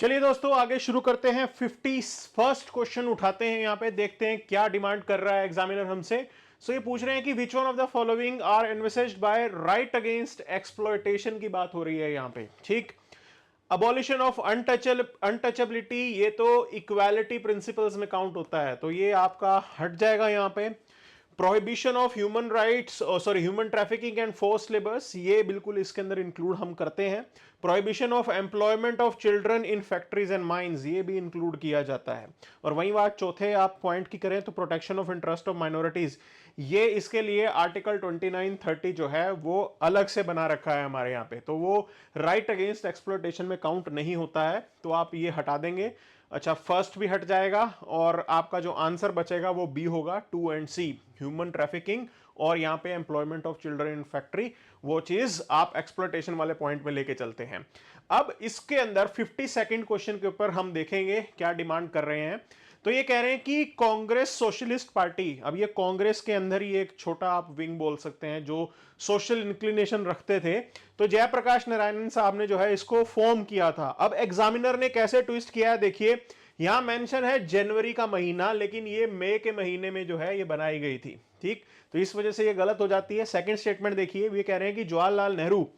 चलिए दोस्तों आगे शुरू करते हैं। 51st क्वेश्चन उठाते हैं, यहां पे देखते हैं क्या डिमांड कर रहा है एग्जामिनर हमसे। सो ये पूछ रहे हैं कि which one of the following are envisaged by right against exploitation की बात हो रही है यहां पे। ठीक, अबॉलिशन ऑफ अनटचेबिलिटी, ये तो इक्वालिटी प्रिंसिपल्स में काउंट होता है, तो ये आपका हट जाएगा यहां पे। Prohibition of human rights, sorry human trafficking and force labours, ये बिल्कुल इसके अंदर इंक्लूड हम करते हैं। Prohibition of employment of children in factories and mines, ये भी इंक्लूड किया जाता है। और वही बात चौथे आप पॉइंट की करें तो protection of interest of minorities, ये इसके लिए आर्टिकल 2930 जो है वो अलग से बना रखा है हमारे यहाँ पे, तो वो राइट अगेंस्ट एक्सप्लॉयटेशन में काउंट नहीं होता है, तो आप ये हटा देंगे। अच्छा, फर्स्ट भी हट जाएगा और आपका जो आंसर बचेगा वो बी होगा, 2 एंड सी, ह्यूमन ट्रैफिकिंग और यहां पे employment of children in factory, वो चीज आप एक्सप्लॉयटेशन वाले पॉइंट में लेके चलते हैं। अब इसके अंदर 52nd क्वेश्चन के ऊपर हम देखेंगे क्या डिमांड कर रहे हैं। तो ये कह रहे हैं कि कांग्रेस सोशलिस्ट पार्टी, अब ये कांग्रेस के अंदर ही एक छोटा आप विंग बोल सकते हैं जो सोशल इंक्लिनेशन रखते थे, तो जयप्रकाश नारायण साहब ने जो है इसको फॉर्म किया था। अब एग्जामिनर ने कैसे ट्विस्ट किया है देखिए, यहां मेंशन है जनवरी का महीना, लेकिन ये मई के महीने में जो है ये बनाई गई थी। ठीक, तो इस वजह से ये गलत हो जाती है। सेकंड स्टेटमेंट देखिए, ये कह रहे हैं कि Jawaharlal Nehru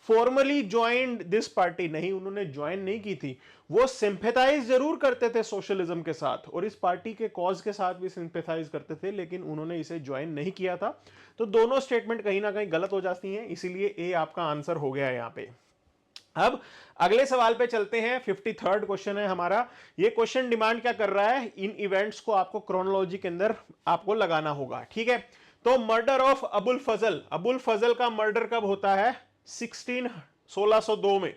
formally joined this party, नहीं उन्होंने ज्वाइन नहीं की थी, वो सिंपैथाइज जरूर करते थे सोशलिज्म के साथ और इस पार्टी के कॉज के साथ भी सिंपैथाइज करते थे, लेकिन उन्होंने इसे ज्वाइन नहीं किया था। तो दोनों स्टेटमेंट कहीं ना कहीं गलत हो जाती हैं, इसीलिए ए आपका आंसर हो गया यहां पे। अब अगले सवाल पे चलते हैं। 53rd क्वेश्चन है हमारा। ये क्वेश्चन डिमांड क्या कर रहा है, इन इवेंट्स को आपको क्रोनोलॉजी के अंदर आपको लगाना होगा। ठीक है, तो मर्डर ऑफ अबुल फजल, अबुल फजल का मर्डर कब होता है, 1602 में,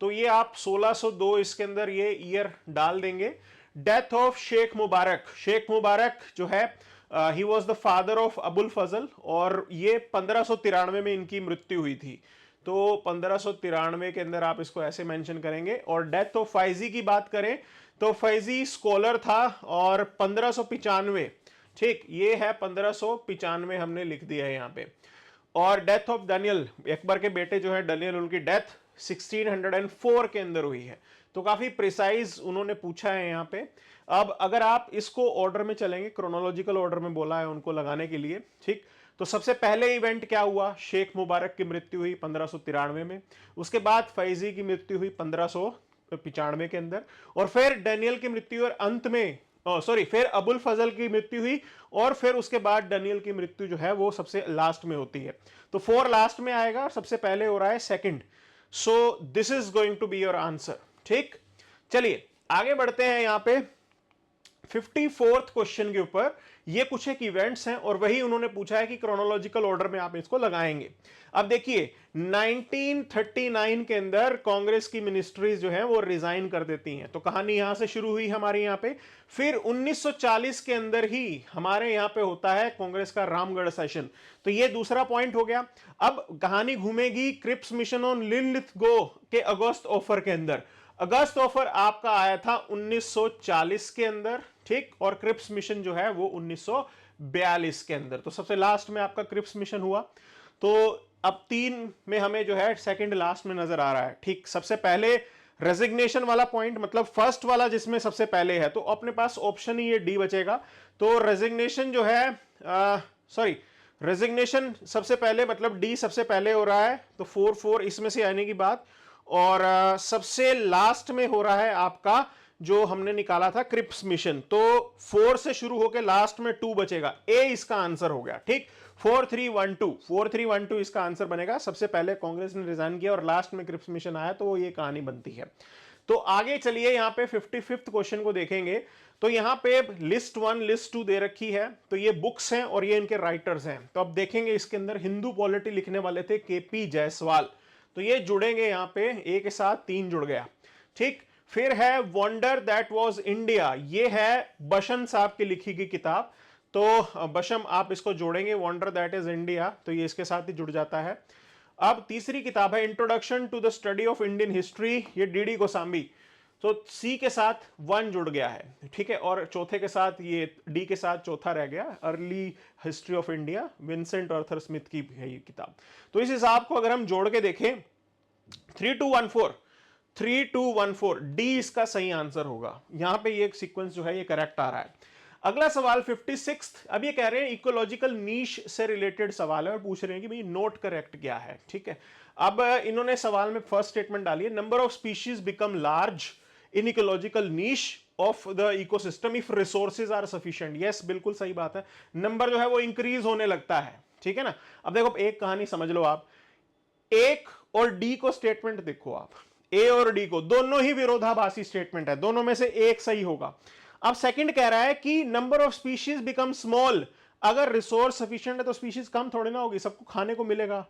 तो ये आप 1602 इसके अंदर ये ईयर डाल देंगे। डेथ ऑफ शेख मुबारक, शेख मुबारक जो है ही was the father of Abul Fazl और ये 1593 में इनकी मृत्यु हुई थी, तो 1593 के अंदर आप इसको ऐसे मेंशन करेंगे। और डेथ ऑफ फैजी की बात करें तो फैजी स्कॉलर था और 1595, ठीक ये है 1595 हमने लिख दिया है यहां पे। और डेथ ऑफ दानियल, अकबर के बेटे जो है दानियल, उनकी डेथ 1604 के अंदर हुई है, तो काफी प्रिसाइज उन्होंने पूछा है यहां पे। अब अगर आप इसको ऑर्डर में चलेंगे, क्रोनोलॉजिकल ऑर्डर में बोला है उनको लगाने के लिए, ठीक, तो सबसे पहले इवेंट क्या हुआ, शेख मुबारक की मृत्यु हुई 1593 में, उसके बाद फैजी की मृत्यु हुई 1595 के अंदर, और फिर डेनियल की मृत्यु और अंत में फिर अबुल फजल की मृत्यु हुई और फिर उसके बाद डेनियल की मृत्यु जो है वो सबसे लास्ट में होती है। तो 4 लास्ट में आएगा और सबसे पहले हो रहा है second. So this is going to be your answer. ठीक, चलिए आगे बढ़ते हैं यहां पे 54th क्वेश्चन के ऊपर। ये कुछ एक इवेंट्स हैं और वही उन्होंने पूछा है कि क्रोनोलॉजिकल ऑर्डर में आप इसको लगाएंगे। अब देखिए 1939 के अंदर कांग्रेस की मिनिस्ट्रीज जो हैं वो रिजाइन कर देती हैं, तो कहानी यहां से शुरू हुई हमारे यहां पे। फिर 1940 के अंदर ही हमारे यहां पे होता है कांग्रेस का रामगढ़ सेशन, तो ये दूसरा पॉइंट हो गया। अब कहानी घूमेगी क्रिप्स मिशन ऑन लिनलिथगो के अगस्त ऑफर के अंदर। अगस्त ऑफर आपका आया था 1940 के अंदर, ठीक, और क्रिप्स मिशन जो है वो 1942 के अंदर, तो सबसे लास्ट में आपका क्रिप्स मिशन हुआ। तो अब 3 में हमें जो है सेकंड लास्ट में नजर आ रहा है। ठीक, सबसे पहले रेजिग्नेशन वाला पॉइंट, मतलब फर्स्ट वाला जिसमें सबसे पहले है, तो अपने पास ऑप्शन ही ये डी बचेगा। तो रेजिग्नेशन जो है रेजिग्नेशन सबसे पहले, मतलब डी सबसे पहले हो रहा है, तो 4 इसमें से आने की बात। और सबसे लास्ट में हो रहा है आपका जो हमने निकाला था क्रिप्स मिशन, तो 4 से शुरू होकर लास्ट में 2 बचेगा, ए इसका आंसर हो गया। ठीक, 4312 इसका आंसर बनेगा। सबसे पहले कांग्रेस ने रिजाइन किया और लास्ट में क्रिप्स मिशन आया, तो ये कहानी बनती है। तो आगे चलिए यहां पे 55th क्वेश्चन को देखेंगे। तो यहां पे लिस्ट 1 लिस्ट 2 दे रखी है, तो ये बुक्स हैं और ये इनके राइटर्स हैं। तो अब देखेंगे इसके अंदर हिंदू पॉलिटी लिखने वाले थे केपी जायसवाल, तो ये जुड़ेंगे यहां पे, ए के साथ 3 जुड़ गया। ठीक, फिर है वंडर दैट वाज इंडिया, ये है बशम साहब की लिखी गई किताब, तो बशम आप इसको जोड़ेंगे, वंडर दैट इज इंडिया, तो ये इसके साथ ही जुड़ जाता है। अब तीसरी किताब है introduction to the study of Indian history, ये डीडी गोसांबी, तो सी के साथ 1 जुड़ गया है। ठीक है, और चौथे के साथ ये डी के साथ चौथा रह गया, early history of India, Vincent Arthur Smith की है ये किताब। तो इस हिसाब को अगर हम जोड़ के देखें 3214 3214 डी इसका सही आंसर होगा। यहां पे ये सीक्वेंस जो है ये करेक्ट आ रहा है। अगला सवाल 56। अब ये कह रहे हैं इकोलॉजिकल नीश से रिलेटेड सवाल है और पूछ रहे हैं कि भाई नोट करेक्ट क्या है। ठीक है, अब इन्होंने सवाल में फर्स्ट स्टेटमेंट डाली है, number of species become large in ecological niche of the ecosystem if resources are sufficient. Yes, बिल्कुल सही बात है, नंबर जो है वो इंक्रीज होने लगता है। ठीक है ना। अब देखो एक कहानी समझ लो आप, एक और डी को स्टेटमेंट देखो आप, ए और डी को दोनों ही विरोधाभासी स्टेटमेंट है, दोनों में से एक सही होगा। अब सेकंड कह रहा है कि number of species become small, अगर रिसोर्स सफिशिएंट है तो स्पीशीज कम थोड़ी ना होगी, सबको खाने को मिलेगा,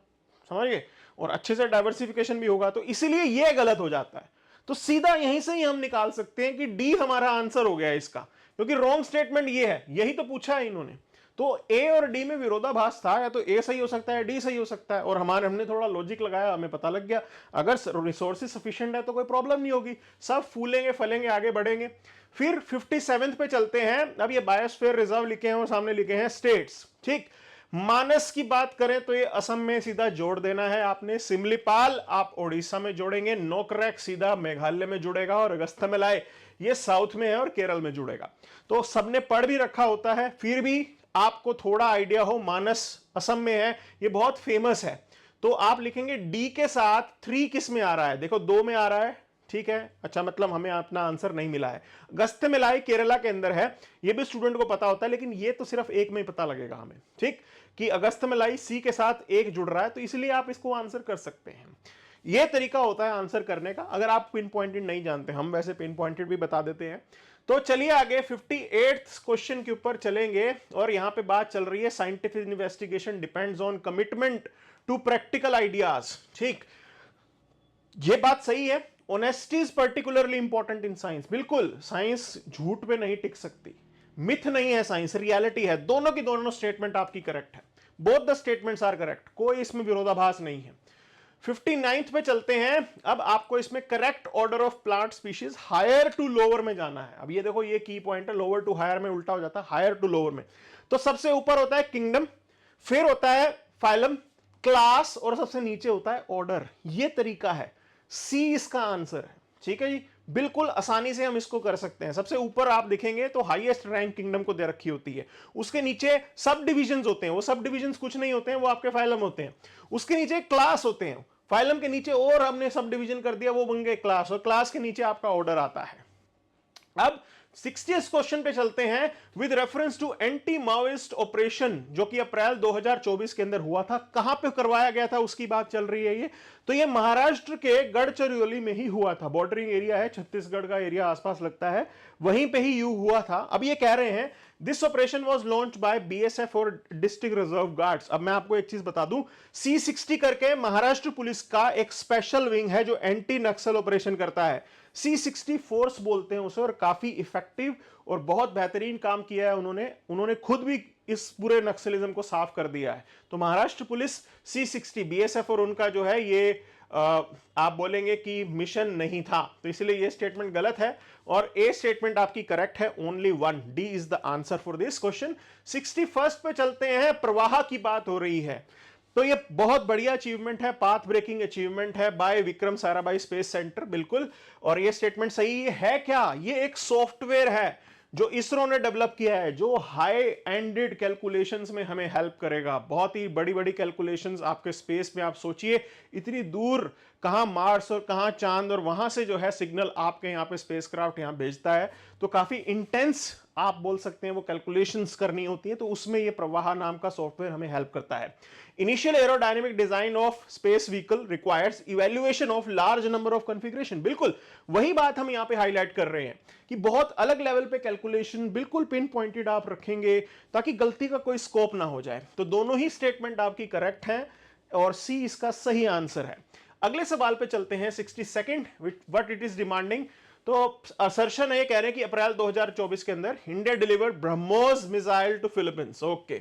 समझिए, और अच्छे से डाइवर्सिफिकेशन भी होगा, तो इसलिए यह गलत हो जाता है। तो सीधा यहीं से ही हम निकाल सकते हैं कि डी हमारा आंसर हो गया इसका, क्योंकि रॉन्ग स्टेटमेंट ये है, यही तो पूछा है इन्होंने। तो ए और डी में विरोधाभास था, या तो ए सही हो सकता है डी सही हो सकता है, और हमने थोड़ा लॉजिक लगाया, हमें पता लग गया अगर रिसोर्सेज सफिशिएंट है तो कोई प्रॉब्लम नहीं होगी, सब फूलेंगे फलेंगे आगे बढ़ेंगे। फिर 57 पे चलते हैं। अब ये बायोस्फीयर रिजर्व लिखे हैं और सामने लिखे हैं स्टेट्स। ठीक, मानस की बात करें तो ये असम में सीधा जोड़ देना है आपने, सिमलीपाल आप ओडिशा में जोड़ेंगे, नोकरेक सीधा मेघालय में जुड़ेगा, और अगस्थ्यमलाई ये साउथ में है और केरल में जुड़ेगा। तो सबने पढ़ भी रखा होता है, फिर भी आपको थोड़ा आइडिया हो, मानस असम में है, ये बहुत फेमस है। तो आप लिखेंगे डी के साथ 3 किस में आ रहा है, देखो 2 में आ रहा है। ठीक है, अच्छा, मतलब हमें अपना आंसर नहीं मिला है। अगस्थ्यमलाई केरला के अंदर है, ये भी स्टूडेंट को पता होता है, लेकिन ये तो सिर्फ एक में पता लगेगा हमें। ठीक, कि अगस्थ्यमलाई सी के साथ एक जुड़ रहा है, तो इसलिए आप इसको आंसर कर सकते हैं। ये तरीका होता है आंसर करने का, अगर आप पिन पॉइंटेड नहीं जानते, हम वैसे पिन पॉइंटेड भी बता देते हैं। तो चलिए आगे 58 क्वेश्चन के ऊपर चलेंगे, और यहां पे बात चल रही है scientific investigation depends on commitment to practical ideas. ठीक, ये बात सही है, honesty is particularly important in science. बिल्कुल, साइंस झूठ पे नहीं टिक सकती, मिथ नहीं है साइंस, रियलिटी है। दोनों की दोनों स्टेटमेंट आपकी करेक्ट है, both the statements are correct, कोई इसमें विरोधाभास नहीं है। 59th पे चलते हैं। अब आपको इसमें correct order of plant species higher to lower में जाना है। अब ये देखो, ये की पॉइंट है, लोअर टू हायर में उल्टा हो जाता है, हायर टू लोअर में। तो सबसे ऊपर होता है किंगडम, फिर होता है फाइलम, क्लास, और सबसे नीचे होता है ऑर्डर। ये तरीका है, सी इसका आंसर है। ठीक है जी, बिल्कुल आसानी से हम इसको कर सकते हैं। सबसे ऊपर आप देखेंगे तो हाईएस्ट रैंक किंगडम को दे रखी होती है, उसके नीचे सब डिविजन्स होते हैं, वो सब डिविजन्स कुछ नहीं होते हैं, वो आपके फाइलम होते हैं। उसके नीचे क्लास होते हैं, फाइलम के नीचे और हमने सब डिवीजन कर दिया, वो बन गए क्लास, और क्लास के नीचे आपका ऑर्डर आता है। अब 60th क्वेश्चन पे चलते हैं। With reference to anti Maoist operation, जो कि अप्रैल 2024 के अंदर हुआ था, कहां पे करवाया गया था उसकी बात चल रही है ये। तो ये महाराष्ट्र के गढ़चिरौली में ही हुआ था, बॉर्डरिंग एरिया है, छत्तीसगढ़ का एरिया आसपास लगता है, वहीं पे ही यू हुआ था। अब ये कह रहे हैं this operation was launched by BSF और डिस्ट्रिक्ट रिजर्व गार्ड्स। अब मैं आपको एक चीज बता दूं, C60 करके महाराष्ट्र पुलिस का एक स्पेशल विंग है जो एंटी नक्सल ऑपरेशन करता है। C60 फोर्स बोलते हैं उसे, और काफी इफेक्टिव और बहुत बेहतरीन काम किया है उन्होंने खुद भी इस पूरे नक्सलिज्म को साफ कर दिया है। तो महाराष्ट्र पुलिस, C60, बीएसएफ और उनका जो है ये आप बोलेंगे कि मिशन नहीं था, तो इसलिए ये स्टेटमेंट गलत है, और ए स्टेटमेंट आपकी करेक्ट है, only one, D is the answer for this question. 61st पे चलते हैं। प्रवाह की बात हो रही है, तो ये बहुत बढ़िया अचीवमेंट है, पाथ ब्रेकिंग अचीवमेंट है by Vikram Sarabhai Space Centre, बिल्कुल। और ये स्टेटमेंट सही है क्या? ये एक सॉफ्टवेयर है जो इसरो ने डेवलप किया है, जो हाई एंडेड कैलकुलेशंस में हमें हेल्प करेगा। बहुत ही बड़ी बड़ी कैलकुलेशंस आपके स्पेस में, आप सोचिए इतनी दूर, कहां मार्स और कहां चांद, और वहां से जो है सिग्नल आपके यहाँ पे स्पेसक्राफ्ट यहाँ भेजता है, तो काफी इंटेंस आप बोल सकते हैं वो कैलकुलेशंस करनी होती है, तो उसमें ये प्रवाह नाम का सॉफ्टवेयर हमें हेल्प करता है। Initial aerodynamic design of space vehicle requires evaluation of large number of configuration. बिल्कुल वही बात हम यहाँ पे हाईलाइट कर रहे हैं कि बहुत अलग लेवल पे कैलकुलेशन, बिल्कुल पिन पॉइंटेड आप रखेंगे ताकि गलती का कोई स्कोप ना हो जाए। तो दोनों ही स्टेटमेंट आपकी करेक्ट है और सी इसका सही आंसर है। अगले सवाल पे चलते हैं, 62nd, what it is demanding. तो असर्शन है, कह रहे हैं कि अप्रैल 2024 के अंदर India delivered BrahMos missile to Philippines. Okay,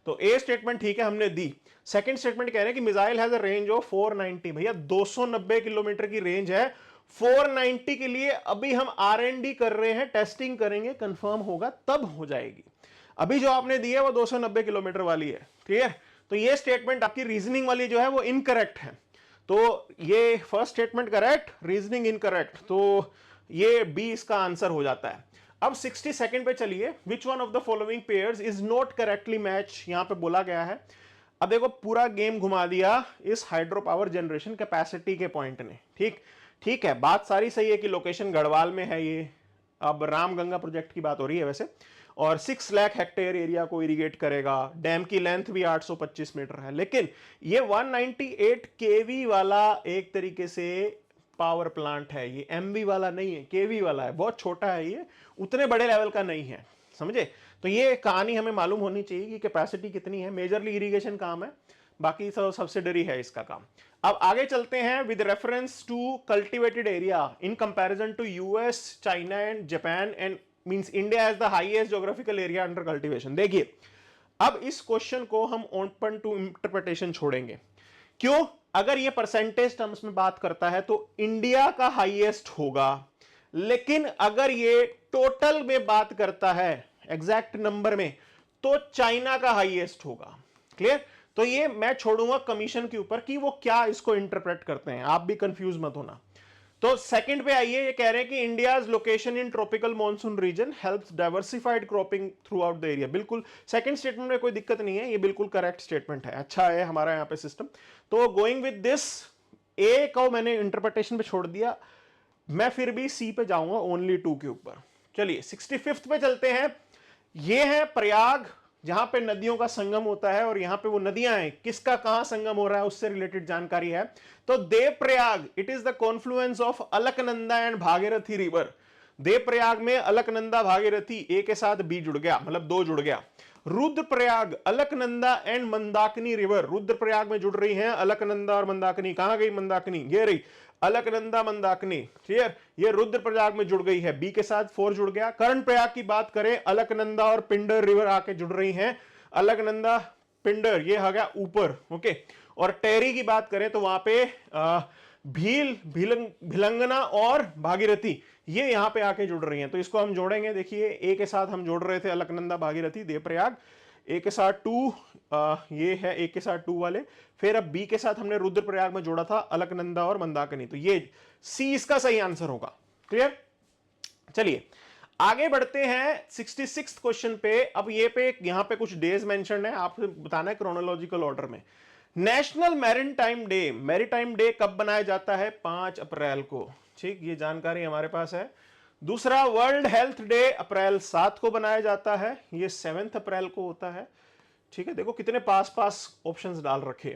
तो ए स्टेटमेंट ठीक है, हमने दी। सेकंड स्टेटमेंट कह रहे हैं कि missile has a range of 490। भैया 290 किलोमीटर की रेंज है, 490 के लिए अभी हम R&D कर रहे हैं, टेस्टिंग करेंगे, कंफर्म होगा तब हो जाएगी। अभी जो आपने दी है वो 290 किलोमीटर वाली है, क्लियर। तो ये स्टेटमेंट आपकी रीजनिंग वाली जो है वो इनकरेक्ट है। तो ये first statement correct, reasoning incorrect, तो ये बी इसका आंसर हो जाता है। अब 62nd पे चलिए, विच one of the following pairs is not correctly match, यहां पे बोला गया है। अब देखो पूरा गेम घुमा दिया इस हाइड्रो पावर जनरेशन कैपेसिटी के पॉइंट ने। ठीक ठीक है, बात सारी सही है कि लोकेशन गढ़वाल में है ये, अब रामगंगा प्रोजेक्ट की बात हो रही है वैसे, और 6 लाख हेक्टेयर एरिया को इरिगेट करेगा, डैम की लेंथ भी 825 मीटर है, लेकिन ये 198 केवी वाला एक तरीके से पावर प्लांट है, ये एमवी वाला नहीं है, केवी वाला है, बहुत छोटा है ये, उतने बड़े लेवल का नहीं है, समझे। तो ये कहानी हमें मालूम होनी चाहिए कि कैपेसिटी कितनी है। मेजरली इरिगेशन काम है, बाकी सब सब्सिडरी है इसका काम। अब आगे चलते हैं, with reference to cultivated area in comparison to US, China and Japan and means India has the highest geographical area under cultivation. देखिए अब इस क्वेश्चन को हम ओपन टू इंटरप्रिटेशन छोड़ेंगे। क्यों? अगर ये परसेंटेज टर्म्स में बात करता है तो इंडिया का हाईएस्ट होगा, लेकिन अगर ये टोटल में बात करता है एग्जैक्ट नंबर में तो चाइना का हाईएस्ट होगा। क्लियर? तो ये मैं छोड़ूंगा कमीशन के ऊपर कि वो क्या इसको इंटरप्रेट करते हैं, आप भी कंफ्यूज मत होना। तो सेकंड पे आइए, ये कह रहे हैं कि India's location in tropical monsoon region helps diversified cropping throughout the area. बिल्कुल सेकंड स्टेटमेंट में कोई दिक्कत नहीं है, ये बिल्कुल करेक्ट स्टेटमेंट है, अच्छा है हमारा यहाँ पे सिस्टम। तो गोइंग विद दिस, ए को मैंने इंटरप्रिटेशन पे छोड़ दिया, मैं फिर भी सी पे जाऊंगा ओनली 2 के ऊपर। चलिए 65th पे चलते हैं। ये है प्रयाग, जहां पे नदियों का संगम होता है, और यहां पे वो नदियां हैं, किसका कहां संगम हो रहा है उससे रिलेटेड जानकारी है। तो Devprayag, it is the confluence of Alaknanda and Bhagirathi river. Devprayag में अलकनंदा भागीरथी ए के साथ बी जुड़ गया, मतलब 2 जुड़ गया। रुद्रप्रयाग, अलकनंदा एंड मंदाकिनी रिवर, रुद्रप्रयाग में जुड़ रही हैं अलकनंदा और मंदाकिनी। कहां गई मंदाकिनी? ये रही अलकनंदा मंदाकिनी। क्लियर? ये रुद्रप्रयाग में जुड़ गई है, बी के साथ 4 जुड़ गया। कर्णप्रयाग की बात करें, अलकनंदा और पिंडर रिवर आके जुड़ रही हैं, अलकनंदा पिंडर ये आ गया ऊपर, ओके। और टेरी की बात करें तो वहां पे भिलंगना और भागीरथी ये यहां पे आके जुड़ रही हैं, तो इसको हम जोड़ेंगे। देखिए ए के साथ हम जोड़ रहे थे अलकनंदा भागीरथी देवप्रयाग, ए के साथ 2, ये है ए के साथ 2 वाले, फिर अब बी के साथ हमने रुद्रप्रयाग में जोड़ा था अलकनंदा और मंदाकिनी, तो ये सी इसका सही आंसर होगा। क्लियर? चलिए आगे बढ़ते हैं 66th क्वेश्चन पे। अब ये पे यहां पे कुछ डेज मेंशन है, आपको बताना है क्रोनोलॉजिकल ऑर्डर में। National maritime day, maritime day कब बनाया जाता है? 5 अप्रैल को। ठीक, ये जानकारी हमारे पास है। दूसरा, वर्ल्ड हेल्थ डे अप्रैल 7 को बनाया जाता है, ये 7 अप्रैल को होता है। ठीक है, देखो कितने पास पास ऑप्शंस डाल रखे।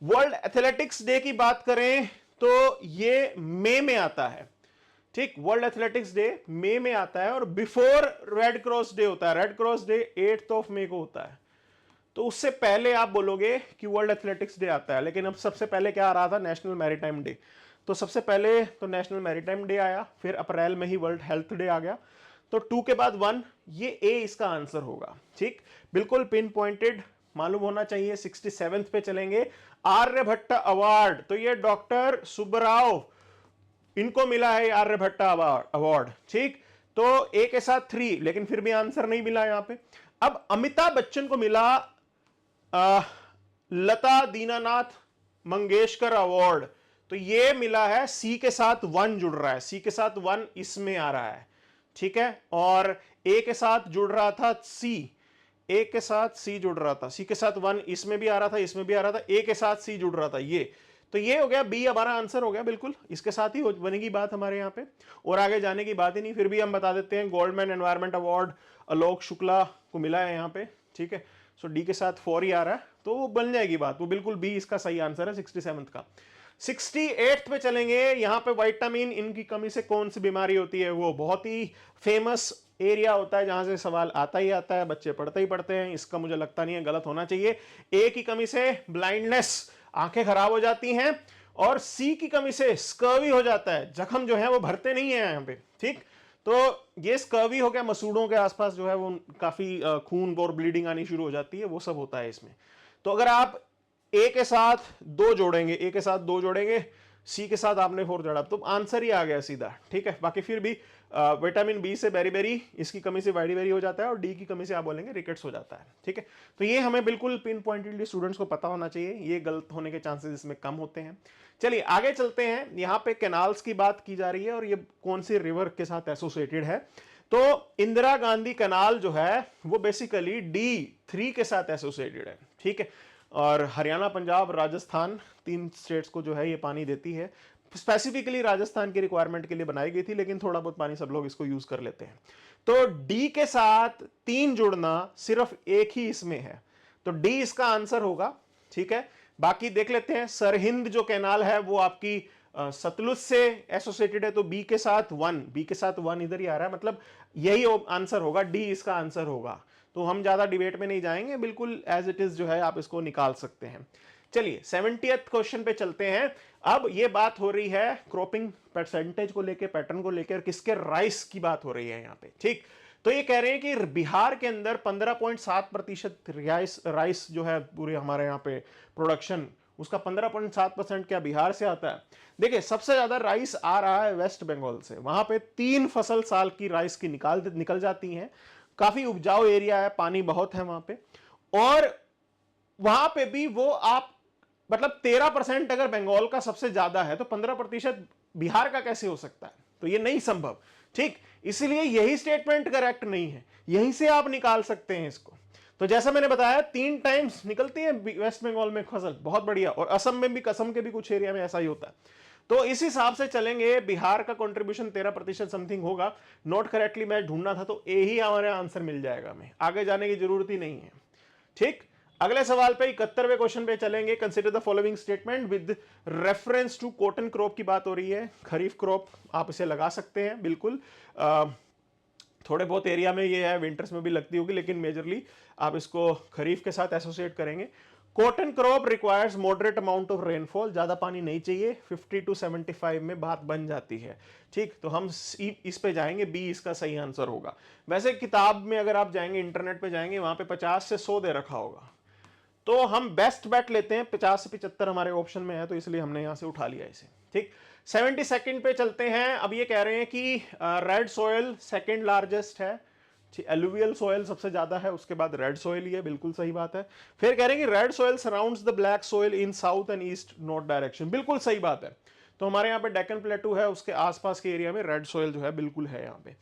वर्ल्ड एथलेटिक्स डे की बात करें तो ये मई में आता है। ठीक, वर्ल्ड एथलेटिक्स डे मई में आता है, और बिफोर रेड क्रॉस डे होता है। रेड क्रॉस डे 8 मई को होता है, तो उससे पहले आप बोलोगे कि वर्ल्ड एथलेटिक्स डे आता है। लेकिन अब सबसे पहले क्या आ रहा था? National maritime day. तो सबसे पहले तो नेशनल मैरीटाइम डे आया, फिर अप्रैल में ही वर्ल्ड हेल्थ डे आ गया, तो 2 के बाद 1, ये ए इसका आंसर होगा। ठीक, बिल्कुल पिन पॉइंटेड मालूम होना चाहिए। 67th पे चलेंगे, आर्यभट्ट अवार्ड, तो ये डॉक्टर सुब्बराव इनको मिला है आर्यभट्ट अवार्ड। ठीक, तो ए के साथ 3, लेकिन फिर भी आंसर नहीं मिला यहां पे। अब अमिताभ बच्चन को मिला लता दीनानाथ मंगेशकर अवार्ड, तो ये मिला है, सी के साथ 1 जुड़ रहा है, सी के साथ 1 इसमें आ रहा है। ठीक है, और ए के साथ जुड़ रहा था सी, ए के साथ सी जुड़ रहा था, सी के साथ 1 इसमें भी आ रहा था, इसमें भी आ रहा था, ए के साथ सी जुड़ रहा था, ये तो ये हो गया बी हमारा आंसर हो गया। बिल्कुल इसके साथ ही बनेगी बात हमारे यहाँ पे, और आगे जाने की बात ही नहीं। फिर भी हम बता देते हैं, Goldman environment award Alok Shukla को मिला है यहाँ पे। ठीक है, सो डी के साथ 4 ही आ रहा है, तो वो बन जाएगी बात, वो बिल्कुल बी इसका सही आंसर है 67th का। 68th पे चलेंगे, यहां पे विटामिन इनकी कमी से कौन सी बीमारी होती है? वो बहुत ही फेमस एरिया होता है जहां से सवाल आता ही आता है, बच्चे पढ़ते ही पढ़ते हैं, इसका मुझे लगता नहीं है गलत होना चाहिए। ए की कमी से ब्लाइंडनेस, आंखें खराब हो जाती हैं, और सी की कमी से स्कर्वी हो जाता है, जख्म जो है वो भरते नहीं है यहाँ पे। ठीक, तो ये स्कर्वी हो गया, मसूड़ों के आसपास जो है वो काफी खून और ब्लीडिंग आनी शुरू हो जाती है, वो सब होता है इसमें। तो अगर आप ए के साथ 2 जोड़ेंगे, ए के साथ 2 जोड़ेंगे सी के साथ आपने 4 जोड़ा तो आंसर ही आ गया सीधा, ठीक है। बाकी फिर भी विटामिन बी से बेरी इसकी कमी से वाइडी बेरी हो जाता है और डी की कमी से आप बोलेंगे रिकेट्स हो जाता है, ठीक है। तो ये हमें बिल्कुल पिन पॉइंटेडली स्टूडेंट्स को पता होना चाहिए, ये गलत होने के चांसेस इसमें कम होते हैं। चलिए आगे चलते हैं, यहाँ पे कैनाल्स की बात की जा रही है और ये कौन सी रिवर के साथ एसोसिएटेड है। तो इंदिरा गांधी कैनाल जो है वो बेसिकली D3 के साथ एसोसिएटेड है, ठीक है। और हरियाणा, पंजाब, राजस्थान 3 स्टेट्स को जो है ये पानी देती है। स्पेसिफिकली राजस्थान की रिक्वायरमेंट के लिए बनाई गई थी, लेकिन थोड़ा बहुत पानी सब लोग इसको यूज कर लेते हैं। तो डी के साथ 3 जुड़ना सिर्फ एक ही इसमें है, तो डी इसका आंसर होगा, ठीक है। बाकी देख लेते हैं, सरहिंद जो कैनाल है वो आपकी सतलुज से एसोसिएटेड है, तो बी के साथ 1 इधर ही आ रहा है, मतलब यही आंसर होगा, डी इसका आंसर होगा। तो हम ज्यादा डिबेट में नहीं जाएंगे, बिल्कुल एज इट इज जो है आप इसको निकाल सकते हैं। चलिए 70th क्वेश्चन पे चलते हैं। अब ये बात हो रही है क्रॉपिंग परसेंटेज को लेकर, पैटर्न को लेकर, किसके राइस की बात हो रही है यहाँ पे, ठीक। तो ये कह रहे हैं कि बिहार के अंदर 15.7% राइस जो है पूरे हमारे यहाँ पे प्रोडक्शन, उसका 15.7% क्या बिहार से आता है। देखिए सबसे ज्यादा राइस आ रहा है वेस्ट बंगाल से, वहां पे 3 फसल साल की राइस की निकल जाती हैं। काफी उपजाऊ एरिया है, पानी बहुत है वहां पे, और वहां पे भी वो आप मतलब 13% अगर बंगाल का सबसे ज्यादा है तो 15% बिहार का कैसे हो सकता है, तो ये नहीं संभव, ठीक। इसलिए यही स्टेटमेंट करेक्ट नहीं है, यहीं से आप निकाल सकते हैं इसको। तो जैसा मैंने बताया 3 टाइम्स निकलती है वेस्ट बंगाल में फसल, बहुत बढ़िया, और असम में भी, असम के भी कुछ एरिया में ऐसा ही होता है। तो इस हिसाब से चलेंगे, बिहार का कंट्रीब्यूशन 13% समथिंग होगा। नोट करेक्टली मैं ढूंढना था, तो ए ही हमारे आंसर मिल जाएगा, हमें आगे जाने की जरूरत ही नहीं है, ठीक। अगले सवाल पे 71वें क्वेश्चन पे चलेंगे। Consider the following statement with reference to cotton crop की बात हो रही है, खरीफ क्रॉप आप इसे लगा सकते हैं बिल्कुल। थोड़े बहुत एरिया में ये है, विंटर्स में भी लगती होगी, लेकिन मेजरली आप इसको खरीफ के साथ एसोसिएट करेंगे। Cotton crop requires moderate amount of rainfall, ज्यादा पानी नहीं चाहिए, 50 to 75 में बात बन जाती है, ठीक। तो हम इस पे जाएंगे, बी इसका सही आंसर होगा। वैसे किताब में अगर आप जाएंगे, इंटरनेट पे जाएंगे, वहां पे 50 से 100 दे रखा होगा, तो हम बेस्ट बेट लेते हैं, 50 से 75 हमारे ऑप्शन में है, तो इसलिए हमने यहां से उठा लिया इसे, ठीक। 72nd पे चलते हैं। अब ये कह रहे हैं कि रेड सॉयल सेकंड लार्जेस्ट है, एलुवियल सॉयल सबसे ज्यादा है, उसके बाद रेड सॉयल ही है, बिल्कुल सही बात है। फिर कह रहे हैं कि red soil surrounds the black soil in south and east north direction, बिल्कुल सही बात है। तो हमारे यहाँ पे डेक्कन प्लेटू है, उसके आसपास के एरिया में रेड सॉयल जो है बिल्कुल है यहाँ पे।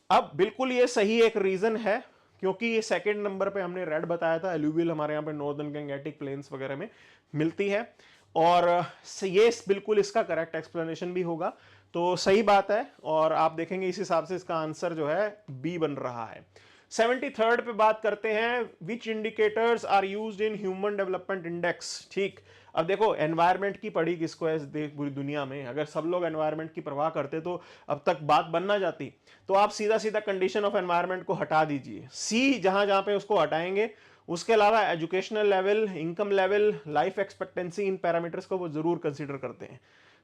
अब बिल्कुल ये सही एक रीजन है, क्योंकि ये सेकंड नंबर पे हमने रेड बताया था, एलुवियल हमारे यहाँ पे नॉर्दर्न गंगेटिक प्लेन्स वगैरह में मिलती है, और ये बिल्कुल इसका करेक्ट एक्सप्लेनेशन भी होगा, तो सही बात है। और आप देखेंगे इस हिसाब से इसका आंसर जो है बी बन रहा है। 73rd पे बात करते हैं, which indicators are used in human development index, ठीक। अब देखो एनवायरनमेंट की पड़ी किसको है पूरी दुनिया में, अगर सब लोग एनवायरनमेंट की परवाह करते तो अब तक बात बन ना जाती। तो आप सीधा सीधा कंडीशन ऑफ एनवायरनमेंट को हटा दीजिए, सी जहां जहां पे उसको हटाएंगे, उसके अलावा educational level, income level, life expectancy, इन पैरामीटर्स को वो जरूर कंसीडर करते हैं,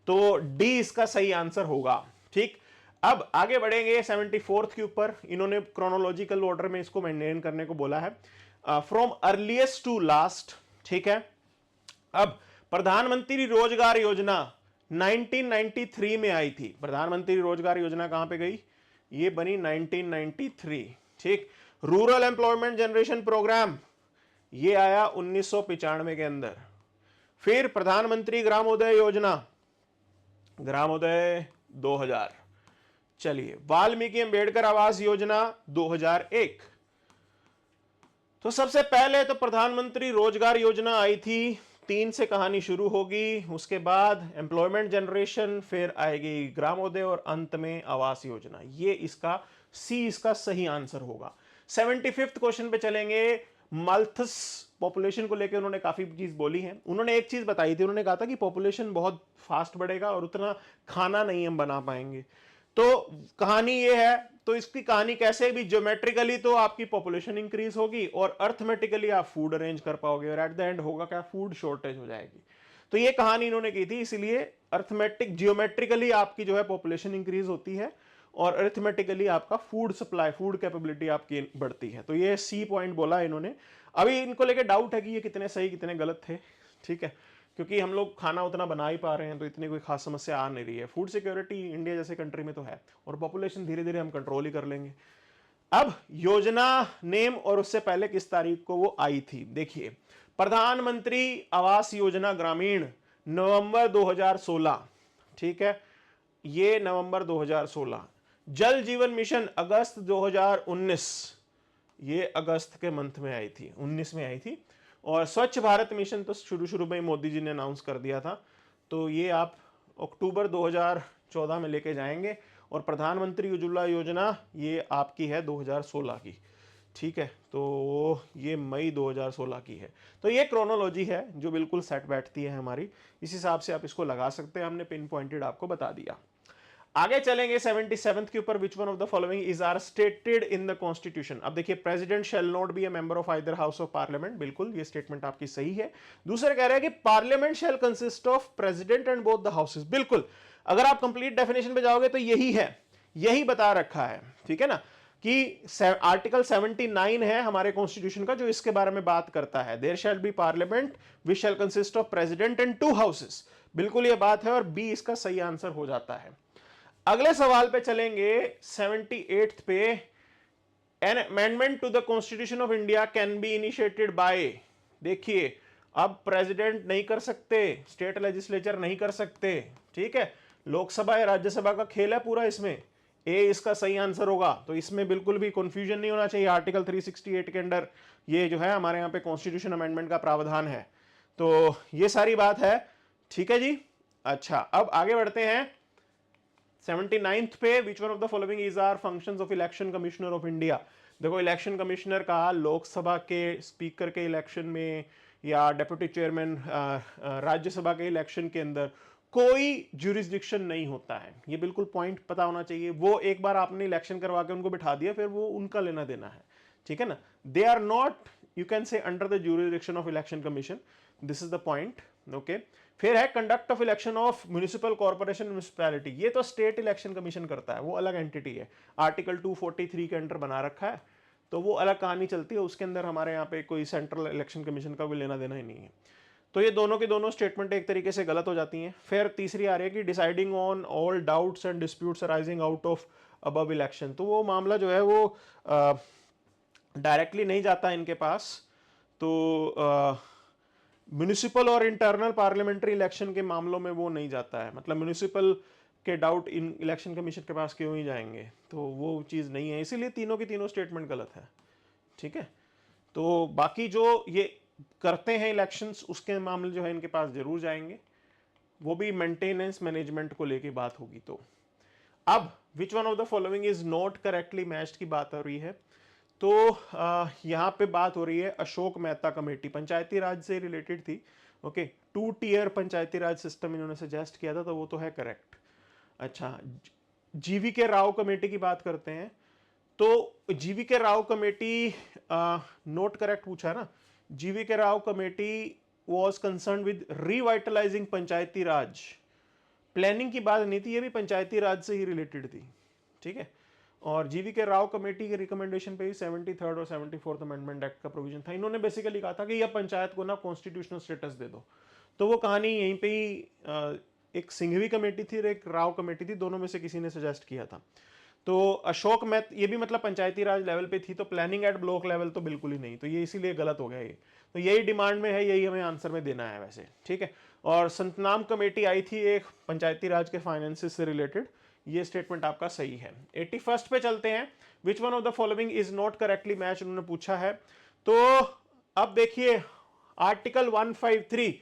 तो डी इसका सही आंसर होगा, ठीक। अब आगे बढ़ेंगे 74th के ऊपर, इन्होंने क्रोनोलॉजिकल ऑर्डर में इसको मेंटेन करने को बोला है, फ्रॉम अर्लीस्ट टू लास्ट, ठीक है। अब प्रधानमंत्री रोजगार योजना 1993 में आई थी, प्रधानमंत्री रोजगार योजना कहां पे गई, ये बनी 1993, ठीक। रूरल एम्प्लॉयमेंट जनरेशन प्रोग्राम ये आया 1995 के अंदर। फिर प्रधानमंत्री ग्रामोदय योजना, ग्रामोदय 2000। चलिए वाल्मीकि अंबेडकर आवास योजना 2001। तो सबसे पहले तो प्रधानमंत्री रोजगार योजना आई थी, 3 से कहानी शुरू होगी, उसके बाद एम्प्लॉयमेंट जनरेशन, फिर आएगी ग्रामोदय और अंत में आवास योजना। ये इसका सी इसका सही आंसर होगा। 75th क्वेश्चन पे चलेंगे। माल्थस पॉपुलेशन को लेकर उन्होंने काफी चीज बोली है। उन्होंने एक चीज बताई थी, उन्होंने कहा था कि पॉपुलेशन बहुत फास्ट बढ़ेगा और उतना खाना नहीं हम बना पाएंगे। तो कहानी ये है, तो इसकी कहानी कैसे भी, ज्योमेट्रिकली तो आपकी पॉपुलेशन इंक्रीज होगी और अर्थमेटिकली आप फूड अरेंज कर पाओगे, और एट द एंड होगा क्या, फूड शॉर्टेज हो जाएगी। तो ये कहानी इन्होंने की थी, इसलिए अर्थमेटिक जियोमेट्रिकली आपकी जो है पॉपुलेशन इंक्रीज होती है और अर्थमेटिकली आपका फूड सप्लाई, फूड कैपेबिलिटी आपकी बढ़ती है। तो ये सी पॉइंट बोला इन्होंने। अभी इनको लेके डाउट है कि ये कितने सही कितने गलत थे, ठीक है। क्योंकि हम लोग खाना उतना बना ही पा रहे हैं तो इतनी कोई खास समस्या आ नहीं रही है। फूड सिक्योरिटी इंडिया जैसे कंट्री में तो है, और पॉपुलेशन धीरे धीरे हम कंट्रोल ही कर लेंगे। अब योजना नेम और उससे पहले किस तारीख को वो आई थी, देखिए प्रधानमंत्री आवास योजना ग्रामीण नवंबर 2016, ठीक है, ये नवंबर 2016। जल जीवन मिशन अगस्त 2019, ये अगस्त के मंथ में आई थी, 19 में आई थी। और स्वच्छ भारत मिशन तो शुरू शुरू में मोदी जी ने अनाउंस कर दिया था, तो ये आप अक्टूबर 2014 में लेके जाएंगे। और प्रधानमंत्री उज्ज्वला योजना ये आपकी है 2016 की, ठीक है, तो ये मई 2016 की है। तो ये क्रोनोलॉजी है जो बिल्कुल सेट बैठती है हमारी, इस हिसाब से आप इसको लगा सकते हैं। हमने पिन पॉइंटेड आपको बता दिया। आगे चलेंगे 77th के ऊपर, which one of the following is are stated in the constitution. अब देखिए president shall not be a member of either house of parliament, बिल्कुल ये स्टेटमेंट आपकी सही है। दूसरा कह रहा है कि parliament shell consist of president and both the houses, बिल्कुल। अगर आप कंप्लीट डेफिनेशन पे जाओगे तो यही है, यही बता रखा है, ठीक है ना, कि आर्टिकल 79 है हमारे कॉन्स्टिट्यूशन का जो इसके बारे में बात करता है, there shall be parliament which shall consist of president and 2 houses, बिल्कुल ये बात है, और बी इसका सही आंसर हो जाता है। अगले सवाल पे चलेंगे 78th पे, an amendment to the constitution of India can be initiated by. देखिए अब प्रेसिडेंट नहीं कर सकते, स्टेट लेजिस्लेचर नहीं कर सकते, ठीक है, लोकसभा या राज्यसभा का खेल है पूरा इसमें। ए इसका सही आंसर होगा, तो इसमें बिल्कुल भी कंफ्यूजन नहीं होना चाहिए। आर्टिकल 368 के अंडर ये जो है हमारे यहाँ पे कॉन्स्टिट्यूशन अमेंडमेंट का प्रावधान है, तो ये सारी बात है, ठीक है जी। अच्छा अब आगे बढ़ते हैं 79th पे, which one of the following is are functions of election commissioner of India. देखो इलेक्शन कमिश्नर का लोकसभा के स्पीकर के इलेक्शन में या डेप्यूटी चेयरमैन राज्यसभा के इलेक्शन के अंदर कोई ज्यूरिसडिक्शन नहीं होता है, ये बिल्कुल पॉइंट पता होना चाहिए। वो एक बार आपने इलेक्शन करवा के उनको बिठा दिया, फिर वो उनका लेना देना है, ठीक है ना। They are not, you can say, under the jurisdiction of election commission, this is the point, okay. फिर है conduct of election of municipal corporation municipality, ये तो स्टेट इलेक्शन कमीशन करता है, वो अलग एंटिटी है, आर्टिकल 243 के अंडर बना रखा है, तो वो अलग कहानी चलती है, उसके अंदर हमारे यहाँ पे कोई सेंट्रल इलेक्शन कमीशन का कोई लेना देना ही नहीं है। तो ये दोनों की दोनों स्टेटमेंट एक तरीके से गलत हो जाती हैं। फिर तीसरी आ रही है कि deciding on all doubts and disputes arising out of above election, तो वो मामला जो है वो डायरेक्टली नहीं जाता इनके पास, तो म्युनिसिपल और इंटरनल पार्लियामेंट्री इलेक्शन के मामलों में वो नहीं जाता है, मतलब म्युनिसिपल के डाउट इन इलेक्शन कमीशन के पास क्यों ही जाएंगे, तो वो चीज़ नहीं है, इसीलिए तीनों की तीनों स्टेटमेंट गलत है, ठीक है। तो बाकी जो ये करते हैं इलेक्शंस उसके मामले जो है इनके पास जरूर जाएंगे, वो भी मेंटेनेंस मैनेजमेंट को लेके बात होगी। तो अब विच one of the following is not correctly matched की बात हो रही है, तो यहाँ पे बात हो रही है अशोक मेहता कमेटी, पंचायती राज से रिलेटेड थी, ओके। 2 टियर पंचायती राज सिस्टम इन्होंने सजेस्ट किया था, तो वो तो है करेक्ट। अच्छा जीवी के राव कमेटी की बात करते हैं, तो जीवी के राव कमेटी नोट करेक्ट पूछा है ना, जीवी के Rao committee was concern with revitalising Panchayati Raj, planning की बात नहीं थी, ये भी पंचायती राज से ही रिलेटेड थी, ठीक है। और जीवी के राव कमेटी के रिकमेंडेशन पे ही 73rd और 74th अमेंडमेंट एक्ट का प्रोविजन था। इन्होंने बेसिकली कहा था कि यह पंचायत को ना कॉन्स्टिट्यूशनल स्टेटस दे दो, तो वो कहानी यहीं पे ही एक सिंघवी कमेटी थी और एक राव कमेटी थी, दोनों में से किसी ने सजेस्ट किया था। तो अशोक मेहत ये भी मतलब पंचायती राज लेवल पे थी, तो प्लानिंग एट ब्लॉक लेवल तो बिल्कुल ही नहीं, तो ये इसीलिए गलत हो गया ये, तो यही डिमांड में है, यही हमें आंसर में देना है वैसे, ठीक है। और संतनाम कमेटी आई थी एक पंचायती राज के फाइनेंसेस से रिलेटेड, ये स्टेटमेंट आपका सही है। 81st पे चलते हैं, which one of the following is not correctly match, उन्होंने पूछा है। तो अब देखिए आर्टिकल 153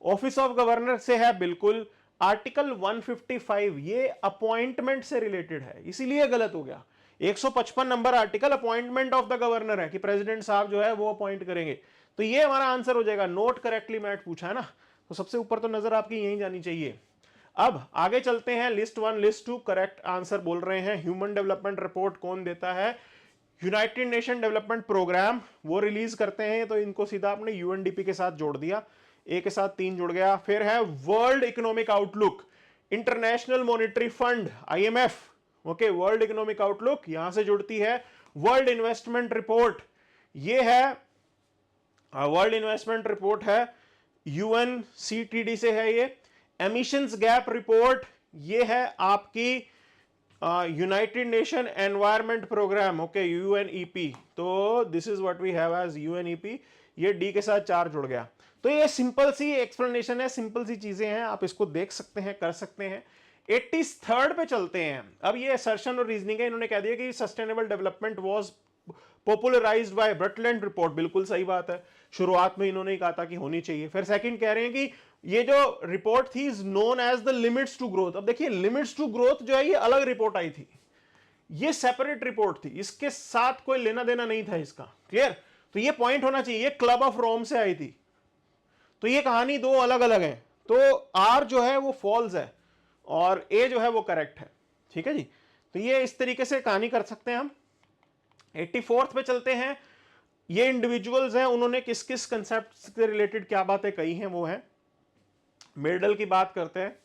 ऑफिस ऑफ गवर्नर से है, बिल्कुल। आर्टिकल 155 ये अपॉइंटमेंट से रिलेटेड है, इसीलिए गलत हो गया। 155 number article appointment of the governor है कि प्रेसिडेंट साहब जो है वो अपॉइंट करेंगे, तो ये हमारा आंसर हो जाएगा। नोट करेक्टली मैच पूछा है ना, तो सबसे ऊपर तो नजर आपकी यहीं जानी चाहिए। अब आगे चलते हैं, लिस्ट 1 लिस्ट 2 करेक्ट आंसर बोल रहे हैं। ह्यूमन डेवलपमेंट रिपोर्ट कौन देता है? यूनाइटेड नेशन डेवलपमेंट प्रोग्राम, वो रिलीज करते हैं, तो इनको सीधा आपने यूएनडीपी के साथ जोड़ दिया, ए के साथ 3 जुड़ गया। फिर है world economic outlook, international monetary fund IMF, okay, world economic outlook यहां से जुड़ती है। वर्ल्ड इन्वेस्टमेंट रिपोर्ट, ये है वर्ल्ड इन्वेस्टमेंट रिपोर्ट है, UNCTD से है ये। एमिशंस गैप रिपोर्ट ये है आपकी united nation environment programme, okay, UNEP। तो this is what we have as UNEP। ये डी के साथ 4 जुड़ गया। तो ये सिंपल सी एक्सप्लेनेशन है, सिंपल सी चीजें हैं, आप इसको देख सकते हैं, कर सकते हैं। 83rd पे चलते हैं। अब ये असर्शन और रीजनिंग है। इन्होंने कह दिया कि sustainable development was popularised by Brundtland report. बिल्कुल सही बात है, शुरुआत में इन्होंने कहा था कि होनी चाहिए। फिर सेकंड कह रहे हैं कि ये जो रिपोर्ट थी is known as the limits to growth. अब देखिए लिमिट्स टू ग्रोथ जो है ये अलग रिपोर्ट आई थी, ये सेपरेट रिपोर्ट थी, इसके साथ कोई लेना देना नहीं था इसका। क्लियर? तो ये पॉइंट होना चाहिए, ये क्लब ऑफ रोम से आई थी। तो ये कहानी दो अलग अलग है। तो आर जो है वो फॉल्स है और ए जो है वो करेक्ट है। ठीक है जी। तो ये इस तरीके से कहानी कर सकते हैं हम। 84th पे चलते हैं। ये इंडिविजुअल्स हैं, उन्होंने किस किस कंसेप्ट से रिलेटेड क्या बातें कही हैं वो है। मेडल की बात करते हैं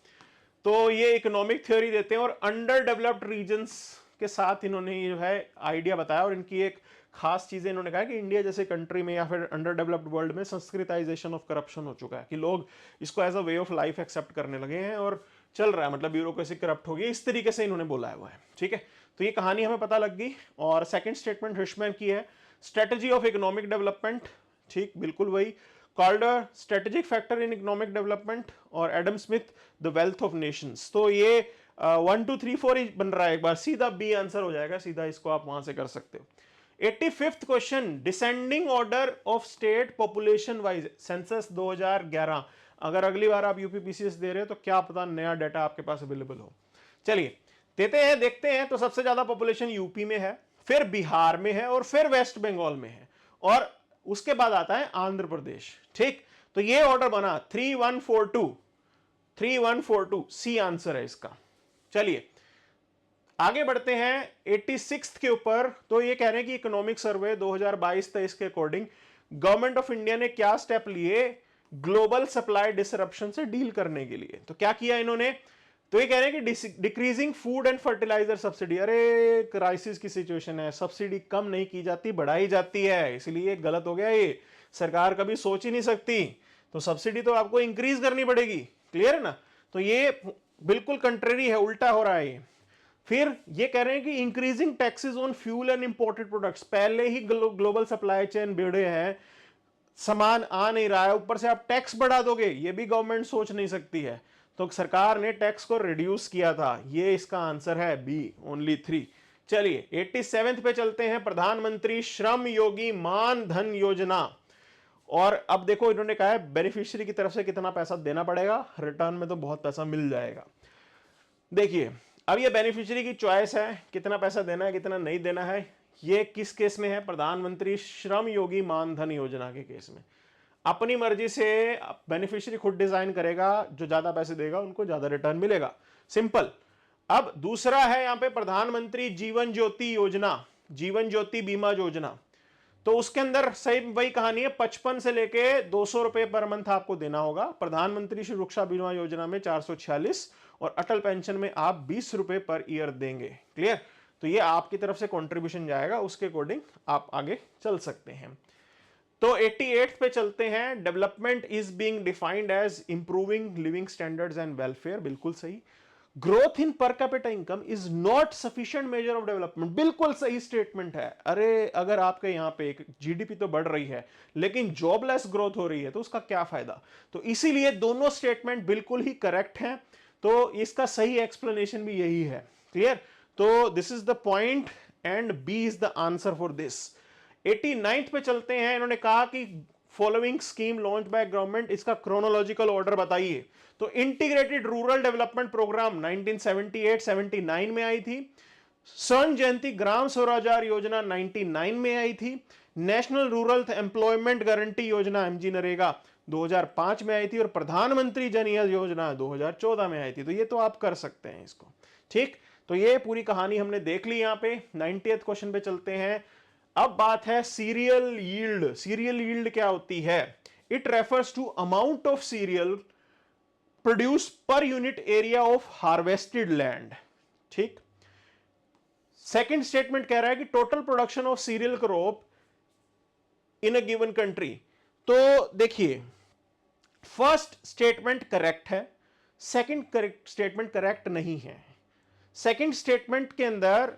तो ये इकोनॉमिक थ्योरी देते हैं और अंडर डेवलप्ड रीजन्स के साथ इन्होंने जो है आइडिया बताया। और इनकी एक खास चीजें इन्होंने कहा कि इंडिया जैसे कंट्री में या फिर अंडर डेवलप्ड वर्ल्ड में संस्कृताइजेशन ऑफ करप्शन हो चुका है, कि लोग इसको as a way of life accept करने लगे हैं और चल रहा है, मतलब ब्यूरोक्रेसी करप्ट हो गई, इस तरीके से इन्होंने बोला है वो है। ठीक है, तो ये कहानी हमें पता लग गई। और सेकंड स्टेटमेंट हिशमैन की है, स्ट्रेटजी ऑफ इकोनॉमिक डेवलपमेंट। ठीक, बिल्कुल वही। Called a strategic factor in economic development. और Adam Smith the wealth of nations. तो ये 1 2 3 4 ही बन रहा है, एक बार सीधा बी आंसर हो जाएगा, सीधा इसको आप वहां से कर सकते हो। 85th question, descending order of state population wise census 2011। अगर अगली बार आप यूपीपीसीएस दे रहे हो तो क्या पता नया डाटा आपके पास अवेलेबल हो। चलिए देते हैं, देखते हैं। तो सबसे ज्यादा पॉपुलेशन यूपी में है, फिर बिहार में है और फिर वेस्ट बंगाल में है और उसके बाद आता है आंध्र प्रदेश। ठीक, तो ये ऑर्डर बना 3142, 3142 सी आंसर है इसका। चलिए आगे बढ़ते हैं 86th के ऊपर। तो ये कह रहे हैं कि इकोनॉमिक सर्वे 2022-23 के अकॉर्डिंग गवर्नमेंट ऑफ इंडिया ने क्या स्टेप लिए ग्लोबल सप्लाई डिसरप्शन से डील करने के लिए। तो क्या किया इन्होंने, तो ये कह रहे हैं कि decreasing food and fertiliser subsidy. अरे क्राइसिस की सिचुएशन है, सब्सिडी कम नहीं की जाती, बढ़ाई जाती है, इसलिए गलत हो गया ये। सरकार कभी सोच ही नहीं सकती, तो सब्सिडी तो आपको इंक्रीज करनी पड़ेगी। क्लियर है ना? तो ये बिल्कुल कंट्रेरी है, उल्टा हो रहा है ये। फिर ये कह रहे हैं कि increasing taxes on fuel and imported products. पहले ही ग्लोबल सप्लाई चेन भिड़े हैं, सामान आ नहीं रहा है, ऊपर से आप टैक्स बढ़ा दोगे, ये भी गवर्नमेंट सोच नहीं सकती है। तो सरकार ने टैक्स को रिड्यूस किया था। ये इसका आंसर है बी, ओनली 3। चलिए 87th पे चलते हैं, प्रधानमंत्री श्रम योगी मान धन योजना। और अब देखो इन्होंने कहा है बेनिफिशियरी की तरफ से कितना पैसा देना पड़ेगा, रिटर्न में तो बहुत पैसा मिल जाएगा। देखिए अब ये बेनिफिशियरी की चॉइस है, कितना पैसा देना है कितना नहीं देना है। ये किस केस में है, प्रधानमंत्री श्रम योगी मानधन योजना के केस में। अपनी मर्जी से बेनिफिशियरी खुद डिजाइन करेगा, जो ज्यादा पैसे देगा उनको ज्यादा रिटर्न मिलेगा, सिंपल। अब दूसरा है यहां पे प्रधानमंत्री जीवन ज्योति योजना, जीवन ज्योति बीमा योजना। तो उसके अंदर सही वही कहानी है, 55 से लेके 200 रुपए पर मंथ आपको देना होगा। प्रधानमंत्री सुरक्षा बीमा योजना में 446 और अटल पेंशन में आप 20 रुपए पर ईयर देंगे। क्लियर? तो ये आपकी तरफ से कंट्रीब्यूशन जाएगा, उसके अकॉर्डिंग आप आगे चल सकते हैं। तो 88 पे चलते हैं, development is being defined as improving living standards and welfare. बिल्कुल सही। Growth in per capita income is not sufficient measure of development. बिल्कुल सही स्टेटमेंट है। अरे अगर आपके यहां पे एक जीडीपी तो बढ़ रही है लेकिन जॉबलेस ग्रोथ हो रही है तो उसका क्या फायदा। तो इसीलिए दोनों स्टेटमेंट बिल्कुल ही करेक्ट हैं। तो इसका सही एक्सप्लेनेशन भी यही है। क्लियर? तो this is the point and B is the answer for this. 89th पे चलते हैं। इन्होंने कहा कि following scheme launch by government, इसका क्रोनोलॉजिकल ऑर्डर बताइए। तो इंटीग्रेटेड रूरल डेवलपमेंट प्रोग्राम 1978-79 में आई थी। स्वर्ण जयंती ग्राम स्वरोजगार योजना 99 में आई थी। नेशनल रूरल एम्प्लॉयमेंट गारंटी योजना एमजी नरेगा 2005 में आई थी और प्रधानमंत्री जन योजना 2014 में आई थी। तो ये तो आप कर सकते हैं इसको। ठीक, तो ये पूरी कहानी हमने देख ली। यहां पे 90th क्वेश्चन पे चलते हैं। अब बात है सीरियल यील्ड। सीरियल यील्ड क्या होती है? It refers to amount of cereal produce per unit area of harvested land. ठीक, सेकंड स्टेटमेंट कह रहा है कि total production of cereal crop in a given country. तो देखिए फर्स्ट स्टेटमेंट करेक्ट है, सेकंड स्टेटमेंट करेक्ट नहीं है। सेकंड स्टेटमेंट के अंदर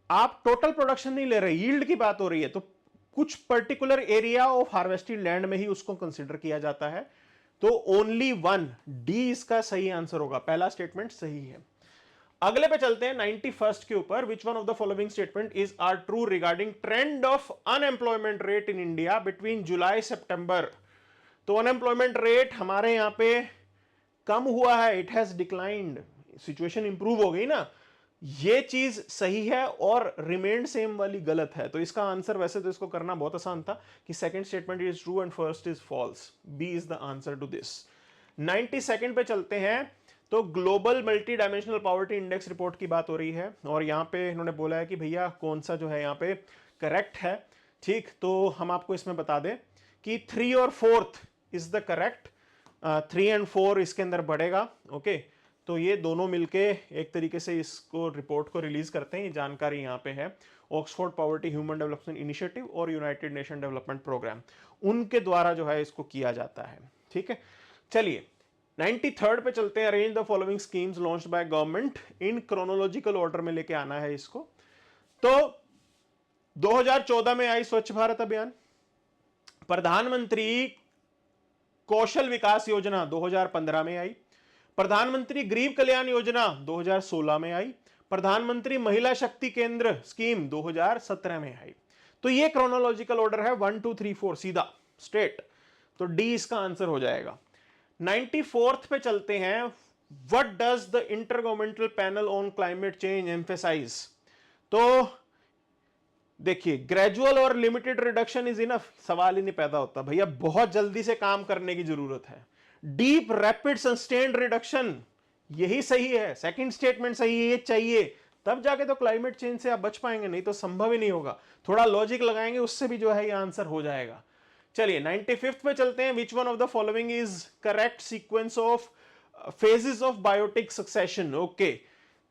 आप टोटल प्रोडक्शन नहीं ले रहे, यील्ड की बात हो रही है, तो कुछ particular area of harvested land में ही उसको कंसीडर किया जाता है। तो ओनली वन, डी इसका सही आंसर होगा, पहला स्टेटमेंट सही है। अगले पे चलते हैं 91st के ऊपर। Which one of the following statement is are true regarding trend of unemployment rate in India between July September. तो अनएम्प्लॉयमेंट रेट हमारे यहां पे कम हुआ है, it has declined, situation improve हो गई ना, ये चीज सही है, और रिमेंड सेम वाली गलत है। तो इसका आंसर, वैसे तो इसको करना बहुत आसान था कि second statement is true and first is false, B is the answer to this. 92nd पे चलते हैं। तो global multidimensional poverty index report की बात हो रही है, और यहां पे इन्होंने बोला है कि भैया कौन सा जो है यहाँ पे करेक्ट है। ठीक, तो हम आपको इसमें बता दें कि 3 और 4th is the correct, 3 and 4 इसके अंदर बढ़ेगा। ओके, तो ये दोनों मिलके एक तरीके से इसको रिपोर्ट को रिलीज करते हैं। ये जानकारी यहाँ पे है Oxford poverty human development initiative और यूनाइटेड नेशन डेवलपमेंट प्रोग्राम, उनके द्वारा जो है इसको किया जाता है। ठीक है, चलिए 93rd पे चलते हैं। Arrange the following schemes launched by government in chronological order में लेके आना है इसको। तो 2014 में आई स्वच्छ भारत अभियान, प्रधानमंत्री कौशल विकास योजना 2015 में आई, प्रधानमंत्री गरीब कल्याण योजना 2016 में आई, प्रधानमंत्री महिला शक्ति केंद्र स्कीम 2017 में आई। तो ये क्रोनोलॉजिकल ऑर्डर है 1 2 3 4 सीधा स्ट्रेट, तो डी इसका आंसर हो जाएगा। 94th पे चलते हैं। What does the intergovernmental panel on climate change emphasise. तो देखिए, ग्रेजुअल और लिमिटेड रिडक्शन इज इनफ, सवाल ही नहीं पैदा होता भैया, बहुत जल्दी से काम करने की जरूरत है। डीप रैपिड सस्टेन्ड रिडक्शन, यही सही है, सेकंड स्टेटमेंट सही है, ये चाहिए, तब जाके तो क्लाइमेट चेंज से आप बच पाएंगे, नहीं तो संभव ही नहीं होगा। थोड़ा लॉजिक लगाएंगे, उससे भी जो है ये आंसर हो जाएगा। चलिए 95th पे चलते हैं। Which one of the following is correct sequence of phases of biotic succession. Okay,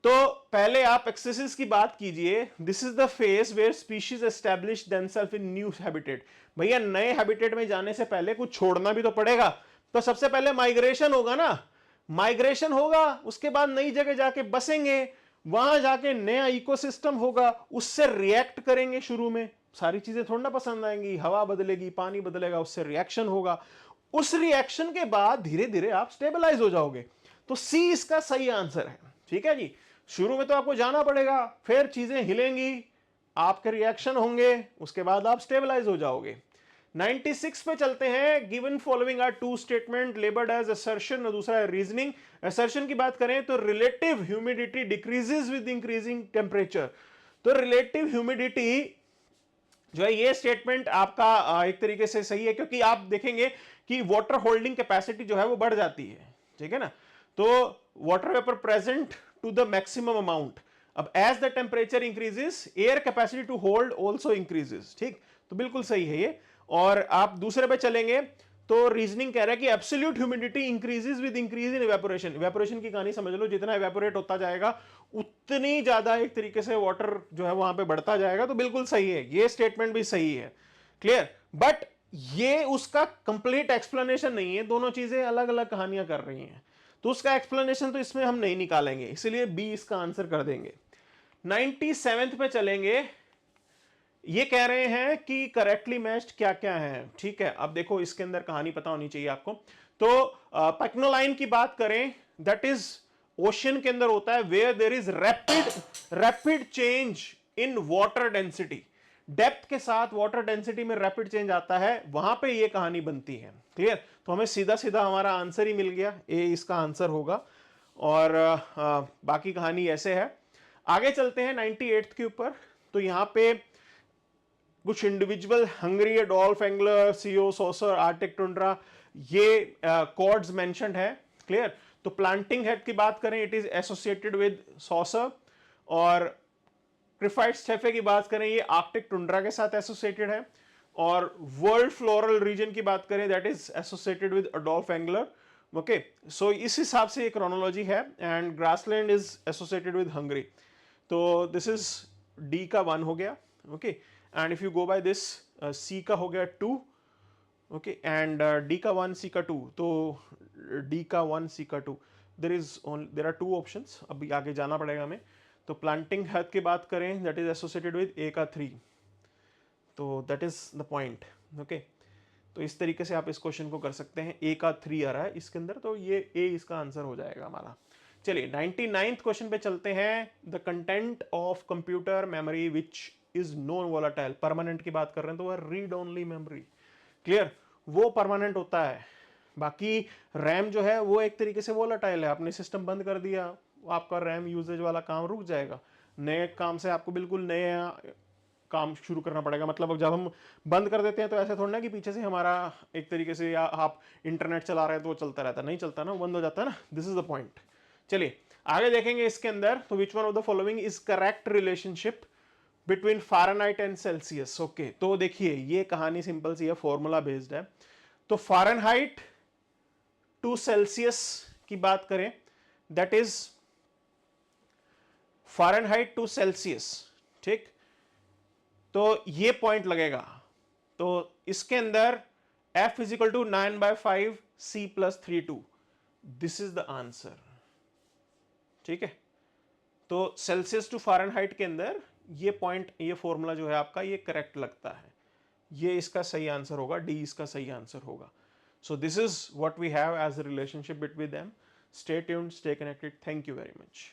तो पहले आप एक्सेसिस की बात कीजिए। This is the phase where species establish themselves in new habitat. भैया नए हैबिटेट में जाने से पहले कुछ छोड़ना भी तो पड़ेगा, तो सबसे पहले माइग्रेशन होगा ना, माइग्रेशन होगा, उसके बाद नई जगह जाके बसेंगे, वहां जाके नया इकोसिस्टम होगा, उससे रिएक्ट करेंगे। शुरू में सारी चीजें थोड़ा ना पसंद आएंगी, हवा बदलेगी, पानी बदलेगा, उससे रिएक्शन होगा, उस रिएक्शन के बाद धीरे धीरे आप स्टेबलाइज हो जाओगे। तो सी इसका सही आंसर है। ठीक है जी, शुरू में तो आपको जाना पड़ेगा, फिर चीजें हिलेंगी, आपके रिएक्शन होंगे, उसके बाद आप स्टेबलाइज हो जाओगे। 96 पे चलते हैं। Given following are two statement labelled as assertion और दूसरा है रीजनिंग। असर्शन की बात करें तो relative humidity decreases with increasing temperature. तो रिलेटिव ह्यूमिडिटी जो है ये स्टेटमेंट आपका एक तरीके से सही है, क्योंकि आप देखेंगे कि वाटर होल्डिंग कैपेसिटी जो है वो बढ़ जाती है। ठीक है ना, तो water vapour present to the maximum amount. अब as the temperature increases air capacity to hold also increases. ठीक, तो बिल्कुल सही है ये। और आप दूसरे पे चलेंगे तो रीजनिंग कह रहा है कि absolute humidity increases with increase in evaporation. Evaporation की कहानी समझ लो, जितना इवेपोरेट होता जाएगा उतनी ज्यादा एक तरीके से वाटर जो है वहां पे बढ़ता जाएगा। तो बिल्कुल सही है, ये स्टेटमेंट भी सही है। क्लियर, बट ये उसका कंप्लीट एक्सप्लेनेशन नहीं है, दोनों चीजें अलग अलग कहानियां कर रही हैं, तो उसका एक्सप्लेनेशन तो इसमें हम नहीं निकालेंगे, इसलिए बी इसका आंसर कर देंगे। 97th पे चलेंगे। ये कह रहे हैं कि करेक्टली मैच्ड क्या क्या है। ठीक है, अब देखो इसके अंदर कहानी पता होनी चाहिए आपको। तो पैक्नोलाइन की बात करें, दैट इज ओशन के अंदर होता है, where there is rapid change in water density. Depth के साथ वाटर डेंसिटी में रैपिड चेंज आता है, वहां पे ये कहानी बनती है। क्लियर, तो हमें सीधा सीधा हमारा आंसर ही मिल गया, ए इसका आंसर होगा। और बाकी कहानी ऐसे है। आगे चलते हैं 98th के ऊपर। तो यहां पे कुछ इंडिविजुअल हंगरी, डॉल्फ एंगलर, सीओ, सॉसर, आर्टिक टुंड्रा, ये कॉर्ड्स मेंशन्ड है। क्लियर, तो प्लांटिंग हेड की बात करें, it is associated with saucer. और क्रिफाइट स्टेफे की बात करें, ये आर्कटिक टुंड्रा के साथ एसोसिएटेड है। और वर्ल्ड फ्लोरल रीजन की बात करें, that is associated with Adolf Engler. Okay, so इस हिसाब से ये क्रोनोलॉजी है। And grassland is associated with Hungary. तो दिस इज डी का 1 हो गया। Okay, and if you go by this, C का हो गया 2, ओके एंड डी का 1 सी का 2, तो डी का 1 सी का 2 देर आर टू ऑप्शंस, अभी आगे जाना पड़ेगा हमें। तो प्लांटिंग हेल्थ की बात करें दैट इज एसोसिएटेड विद ए का 3, तो that is the point. Okay, तो इस तरीके से आप इस क्वेश्चन को कर सकते हैं। ए का 3 आ रहा है इसके अंदर, तो ये ए इसका आंसर हो जाएगा हमारा। चलिए 99th क्वेश्चन पे चलते हैं। The content of computer memory which is non volatile, permanent की बात कर रहे हैं तो वह रीड ओनली मेमोरी। क्लियर, वो परमानेंट होता है। बाकी रैम जो है वो एक तरीके से वोलाटाइल है, आपने सिस्टम बंद कर दिया, आपका रैम यूजेज वाला काम रुक जाएगा, नए काम से आपको बिल्कुल नया काम शुरू करना पड़ेगा। मतलब जब हम बंद कर देते हैं तो ऐसे थोड़ा ना कि पीछे से हमारा एक तरीके से या आप इंटरनेट चला रहे हैं तो वो चलता रहता है, नहीं चलता ना, वो बंद हो जाता है ना। This is the point. चलिए आगे देखेंगे इसके अंदर। तो विच one of the following is correct relationship between Fahrenheit and Celsius. Okay, तो देखिए ये कहानी सिंपल सी है, फॉर्मूला बेस्ड है। तो फ़ारेनहाइट टू सेल्सियस की बात करें, that is Fahrenheit to Celsius, ठीक। तो ये पॉइंट लगेगा। तो इसके अंदर F is equal to 9/5 C plus 3/2, this is the answer, ठीक है। तो सेल्सियस टू फ़ारेनहाइट के अंदर ये पॉइंट, ये फॉर्मूला जो है आपका ये करेक्ट लगता है, ये इसका सही आंसर होगा, डी इसका सही आंसर होगा। So this is what we have as a relationship between them. Stay tuned, stay connected, thank you very much.